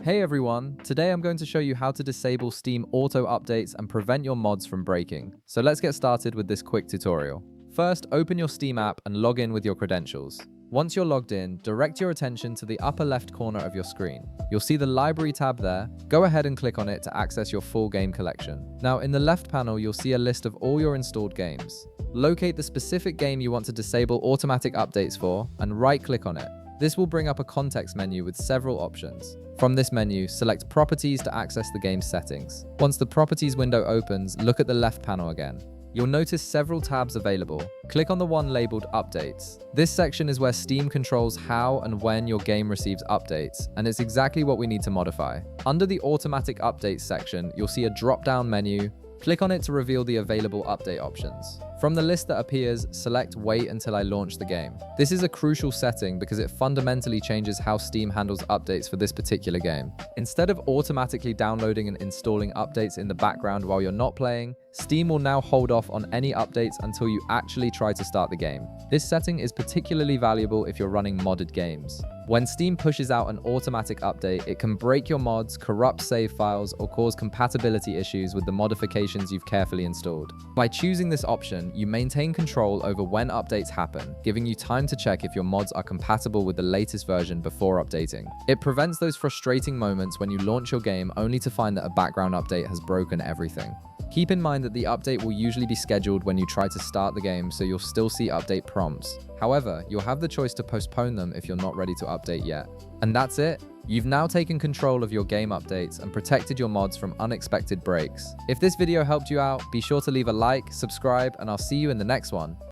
Hey everyone, today I'm going to show you how to disable Steam auto updates and prevent your mods from breaking. So let's get started with this quick tutorial. First, open your Steam app and log in with your credentials. Once you're logged in, direct your attention to the upper left corner of your screen. You'll see the library tab there. Go ahead and click on it to access your full game collection. Now in the left panel, you'll see a list of all your installed games. Locate the specific game you want to disable automatic updates for and right-click on it. This will bring up a context menu with several options. From this menu, select Properties to access the game's settings. Once the Properties window opens, look at the left panel again. You'll notice several tabs available. Click on the one labeled Updates. This section is where Steam controls how and when your game receives updates, and it's exactly what we need to modify. Under the Automatic Updates section, you'll see a drop-down menu. Click on it to reveal the available update options. From the list that appears, select Wait until I launch the game. This is a crucial setting because it fundamentally changes how Steam handles updates for this particular game. Instead of automatically downloading and installing updates in the background while you're not playing, Steam will now hold off on any updates until you actually try to start the game. This setting is particularly valuable if you're running modded games. When Steam pushes out an automatic update, it can break your mods, corrupt save files, or cause compatibility issues with the modifications you've carefully installed. By choosing this option, you maintain control over when updates happen, giving you time to check if your mods are compatible with the latest version before updating. It prevents those frustrating moments when you launch your game only to find that a background update has broken everything. Keep in mind that the update will usually be scheduled when you try to start the game, so you'll still see update prompts. However, you'll have the choice to postpone them if you're not ready to update yet. And that's it. You've now taken control of your game updates and protected your mods from unexpected breaks. If this video helped you out, be sure to leave a like, subscribe, and I'll see you in the next one.